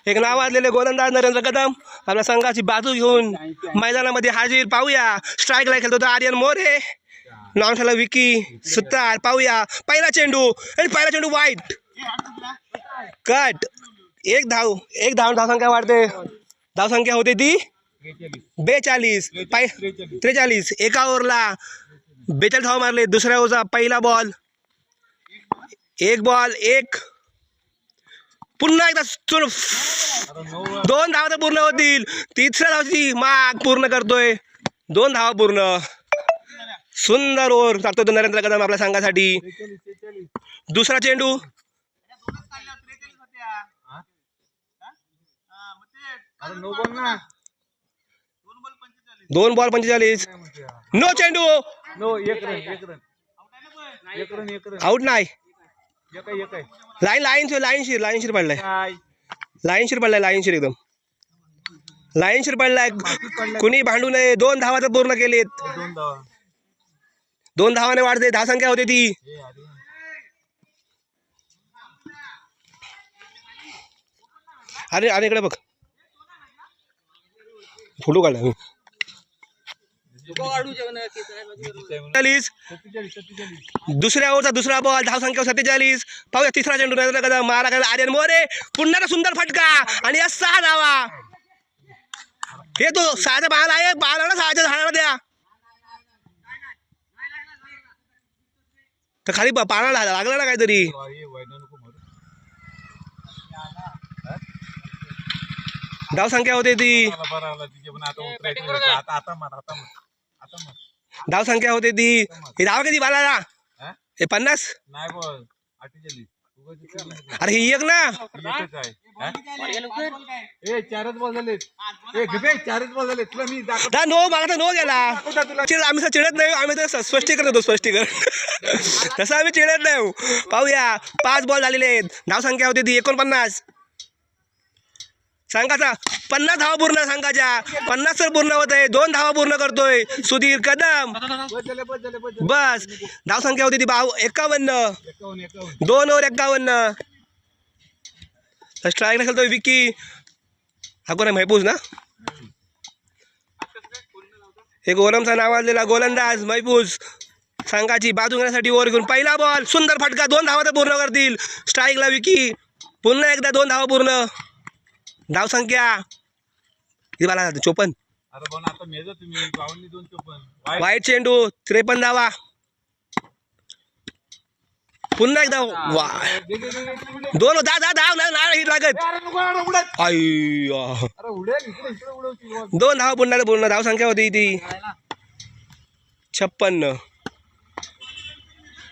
एक नावाजलेले गोलंदाज नरेंद्र कदम आपल्या संघाची बाजू घेऊन मैदानामध्ये हाजीर. पाहूया स्ट्राईकला खेळतो तो आर्यन मोरे, नॉनला विकी सुतार. पाहूया पहिला चेंडू आणि पहिला चेंडू वाईट कट. एक धावसंख्या वाढते. धावसंख्या होते ती 42 43. एका ओव्हरला 42 धाव मारले. दुसऱ्या ओव्हरचा पहिला बॉल, एक बॉल एक. पुन्हा एकदा 2 धावा तर पूर्ण होतील. तिसऱ्या धावची माग पूर्ण करतोय. 2 धावा पूर्ण. सुंदर ओव्हर टाकतो तो नरेंद्र कदम आपल्या संघासाठी. दुसरा चेंडू 2 बॉल 45. नो चेंडू, आउट नाही. लाईनशीर पडलाय. एकदम लाईनशीर पडलाय. कुणी भांडू नये. 2 धावा तर पूर्ण केलेत. 2 धावाने वाढते. धावसंख्या होते ती अरे इकडे बघ, फोटो काढला मी. 47. दुसऱ्या ओव्हरचा दुसरा बॉल, धावसंख्या 47. पाहूया तिसरा चेंडू नरेंद्र कदम मारा करेल. आर्यन मोरे पुन्हा सुंदर फटका आणि 6 धावा. हे तो 6च्या बाळाला आहे. बाळाला 6च्या झाडाला द्या. तर खाली पाळाला लागला ना काहीतरी. धावसंख्या होते ती धावसंख्या होते ती. हे धाव किती बाळाला? हे 50. अरे ही एक ना. 4च बॉल झाले. 4च बॉल झाले. तुला मी नो मागता नो गेला. आम्ही चिडत नाही. आम्ही तर स्पष्टीकरण होतो. स्पष्टीकरण तसं आम्ही चिडत नाही. पाहूया 5 बॉल झालेले आहेत. धावसंख्या होती ती 49. संघाचा 50 धावा पूर्ण. संघाच्या 50 तर पूर्ण होत आहे. 2 धावा पूर्ण करतोय सुधीर कदम. बस धावसंख्या होती ती 51. 2 ओव्हर 51. स्ट्राईकला खेळतोय विकी. हा कोण आहे? महफूज ना. एक ओरमचा नावाजलेला गोलंदाज महफूज संघाची बाजू घेण्यासाठी ओव्हर घेऊन पहिला बॉल. सुंदर फटका. 2 धावा तर पूर्ण करतील. स्ट्राईकला विकी. पुन्हा एकदा 2 धावा पूर्ण. धावसंख्या 54. वाईट चेंडू 53 धावा. पुन्हा एकदा 2 धाव नाही लागत. 2 धावा पूर्ण. धावसंख्या होती ती 56.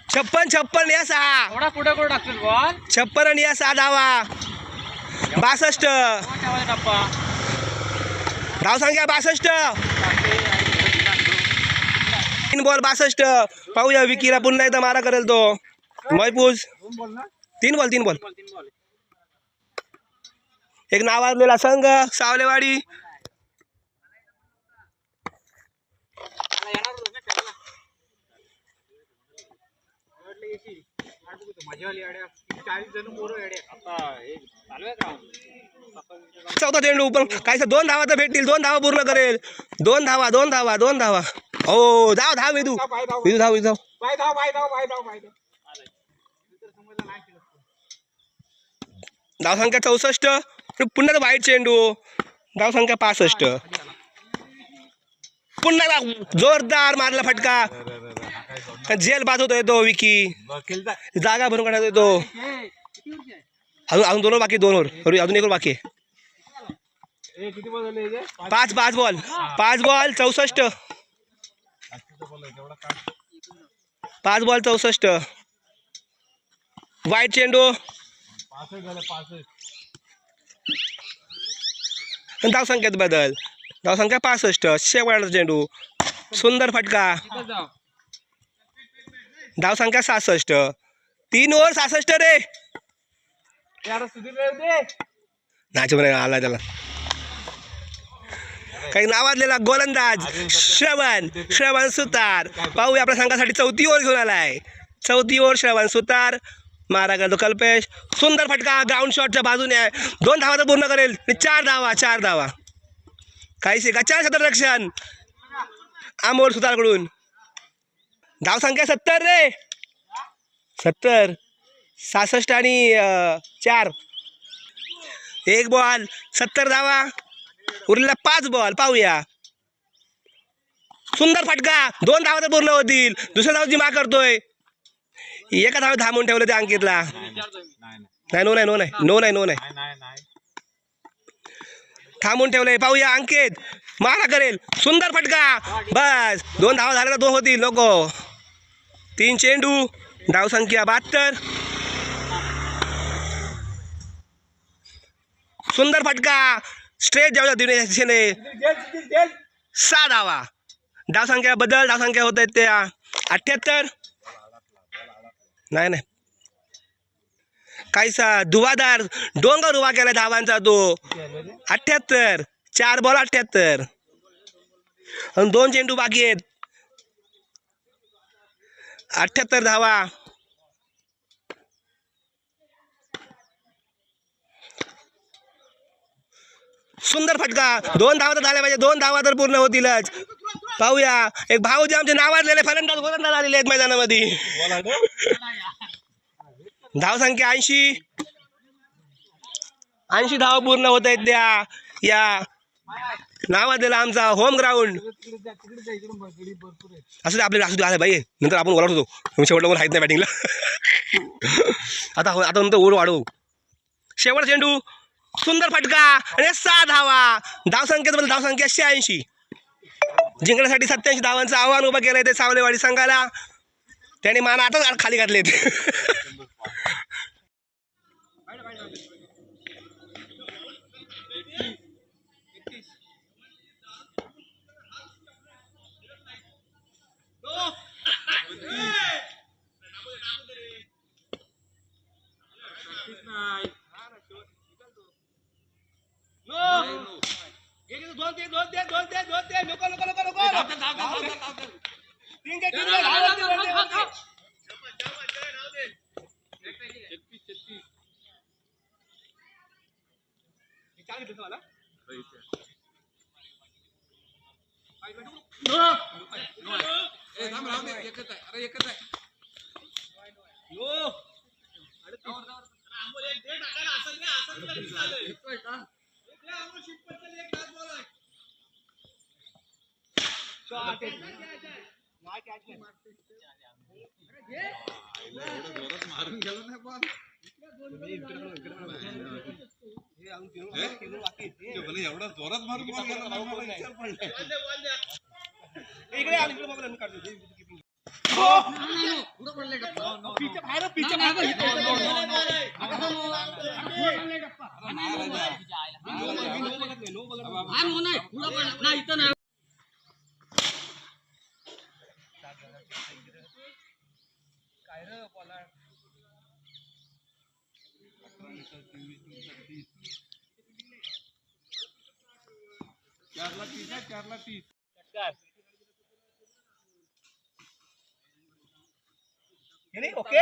56 या 6. 56 आणि या 6 धावा. 62. धावसंख्या 62. 3 बॉल 62. पाहूया विकीला पुन्हा एकदा मारा करेल तो महफूज. 3 बॉल. एक नावाजलेला संघ सावलेवाडी. चौथा चेंडू पण काहीच 2 धावा तर भेटतील. 2 धावा पूर्ण करेल. 2 धावा. हो धाव विदू धाव. धावसंख्या 64. पुन्हा वाईट चेंडू. धावसंख्या 65. पुन्हा जोरदार मारला फटका. जेल बाद होतोय तो विकी. जागा भरून काढतोय तो. अजून 2 बाकी. 2 ओव्हर अजून 1 बाकी. 5 बॉल 64. 5 बॉल 64. वाईट चेंडू. धावसंख्येत बदल. धावसंख्या 65. शेवटचा चेंडू. सुंदर फटका. धावसंख्या 66. 3 ओव्हर 66 रे. नाच आला त्याला. काही नावाजलेला गोलंदाज श्रवण सुतार. पाहूया आपल्या संघासाठी 4थी ओव्हर घेऊन आलाय. 4थी ओव्हर श्रवण सुतार. मारा करतो कल्पेश. सुंदर फटका ग्राउंड शॉटच्या बाजूने आहे. 2 धावा तर पूर्ण करेल. 4 धावा. काहीशी गच्चा क्षेत्ररक्षण अमोल सुतारकडून. धावसंख्या 70 रे. 70. 66 आणि 4. 1 बॉल 70 धावा. उरलेला 5 बॉल. पाहूया. सुंदर फटका. 2 धावा तर पूर्ण होतील. दुसऱ्या धावाची माग करतोय. एका धावा थांबून ठेवलं ते अंकितला. नो. थांबून ठेवलंय. पाहूया अंकित मारा करेल. सुंदर फटका. बस 2 धावा झाल्या तर 2 होतील. नको. 3 चेंडू. धावसंख्या 72. सुंदर फटका. स्ट्रेट जाऊया दिशेने. 6 धावा. धावसंख्या बदल. धावसंख्या होत आहेत त्या 78. नाही काहीसा धुवाधार डोंगर उभा केला धावांचा तो. 78. 4 बॉल 78 आणि 2 चेंडू बाकी आहेत. 78 धावा. सुंदर फटका. 2 धावा तर झाल्या पाहिजे. 2 धावा तर पूर्ण होतीलच. पाहूया. एक भाऊजी आमचे नावाजलेले फलंदाज गोलंदाज आलेले आहेत मैदानामध्ये. धावसंख्या 80 धावा पूर्ण होत आहेत त्या या नावाजलेला आमचा होम ग्राउंड. असं ते आपल्याला असू दे भाई. नंतर आपण ओरडत होतो शेवटला कोण हायत नाही बॅटिंगला. आता नंतर ओढ वाढवू. शेवट चेंडू. सुंदर फटका आणि 6 धावा. धावसंख्येबद्दल धावसंख्या 86. जिंकण्यासाठी 87 धावांचं आव्हान उभं केलंय ते सावलेवाडी संघाला. त्याने मान आता खाली घातलेत. एवढा जोरात मारून चारला 30. ओके.